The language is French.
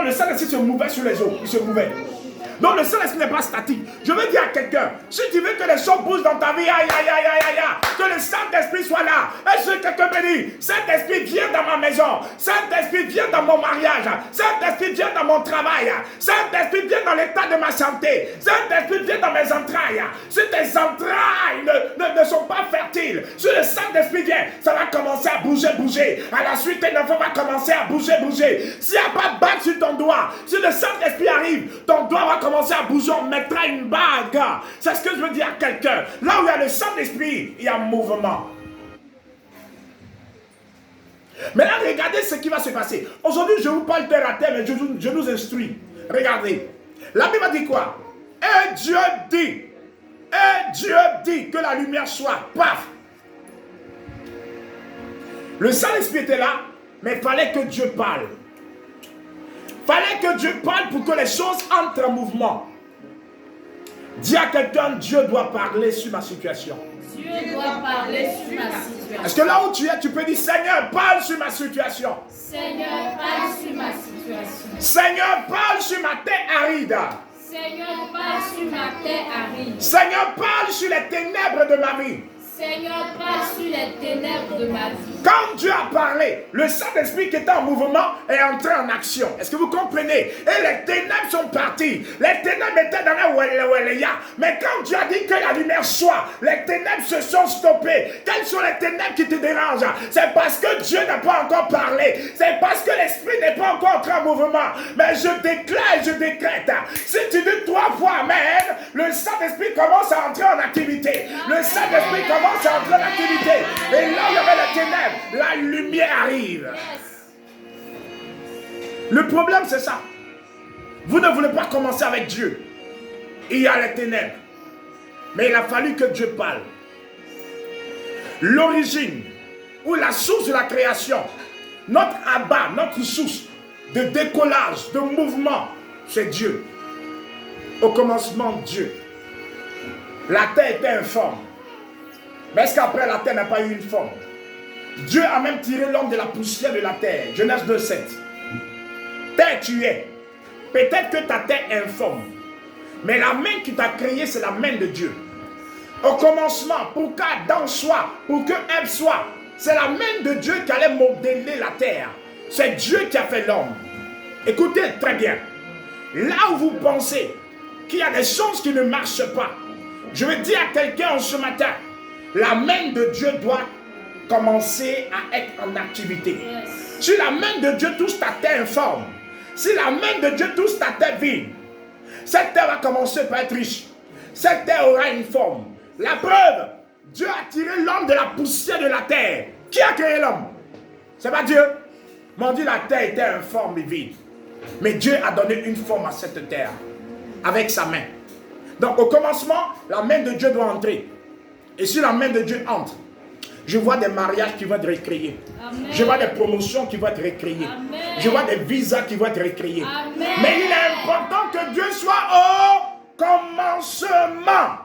Le Saint-Esprit se mouvait sur les eaux. Il se mouvait. Donc le Saint-Esprit n'est pas statique. Je veux dire à quelqu'un, si tu veux que les choses bougent dans ta vie, que le Saint-Esprit soit là. Est-ce que quelqu'un me dit, Saint-Esprit viens dans ma maison, Saint-Esprit viens dans mon mariage, Saint-Esprit viens dans mon travail, Saint-Esprit viens dans l'état de ma santé, Saint-Esprit viens dans mes entrailles. Si tes entrailles ne sont pas fertiles, si le Saint-Esprit vient, ça va commencer à bouger. À la suite, tes enfants vont commencer à bouger. S'il n'y a pas de bague sur ton doigt, si le Saint-Esprit arrive, ton doigt va commencer à bouger, on mettra une bague. C'est ce que je veux dire à quelqu'un. Là où il y a le Saint-Esprit, il y a un mouvement. Mais là, regardez ce qui va se passer. Aujourd'hui, je vous parle terre à terre, mais je nous instruis. Regardez. La Bible dit quoi? Et Dieu dit que la lumière soit. Paf! Le Saint-Esprit était là, mais il fallait que Dieu parle. Fallait que Dieu parle pour que les choses entrent en mouvement. Dis à quelqu'un, Dieu doit parler sur ma situation. Dieu doit parler sur ma situation. Est-ce que là où tu es, tu peux dire, Seigneur, parle sur ma situation. Seigneur, parle sur ma situation. Seigneur, parle sur ma terre aride. Seigneur, parle sur ma terre aride. Seigneur, parle sur les ténèbres de ma vie. Seigneur, parle sur les ténèbres de ma vie. Quand Dieu a parlé, le Saint-Esprit qui était en mouvement est entré en action. Est-ce que vous comprenez? Et les ténèbres sont parties. Les ténèbres étaient dans la Weleya. Mais quand Dieu a dit que la lumière soit, les ténèbres se sont stoppées. Quelles sont les ténèbres qui te dérangent? C'est parce que Dieu n'a pas encore parlé. C'est parce que l'Esprit n'est pas encore entré en mouvement. Mais je déclare et je décrète. Si tu dis 3 fois Amen, le Saint-Esprit commence à entrer en activité. Le Saint-Esprit commence à entrer en activité. Et là où il y avait les ténèbres, la lumière arrive. Le problème, c'est ça. Vous ne voulez pas commencer avec Dieu. Il y a les ténèbres. Mais il a fallu que Dieu parle. L'origine ou la source de la création, notre abat, notre source de décollage, de mouvement, c'est Dieu. Au commencement, Dieu. La terre était informe. Mais est-ce qu'après la terre n'a pas eu une forme? Dieu a même tiré l'homme de la poussière de la terre. Genèse 2:7. Terre tu es. Peut-être que ta terre est informe. Mais la main qui t'a créé, c'est la main de Dieu. Au commencement, pour qu'Adam soit, pour que Ève soit, c'est la main de Dieu qui allait modeler la terre. C'est Dieu qui a fait l'homme. Écoutez très bien. Là où vous pensez qu'il y a des choses qui ne marchent pas, je veux dire à quelqu'un ce matin, la main de Dieu doit commencer à être en activité. Si la main de Dieu touche ta terre informe, si la main de Dieu touche ta terre vide, cette terre va commencer par être riche. Cette terre aura une forme. La preuve, Dieu a tiré l'homme de la poussière de la terre. Qui a créé l'homme? C'est pas Dieu. Mais on dit la terre était informe et vide. Mais Dieu a donné une forme à cette terre avec sa main. Donc au commencement, la main de Dieu doit entrer. Et si la main de Dieu entre, je vois des mariages qui vont être recréés. Amen. Je vois des promotions qui vont être recréées. Amen. Je vois des visas qui vont être recréés. Amen. Mais il est important que Dieu soit au commencement.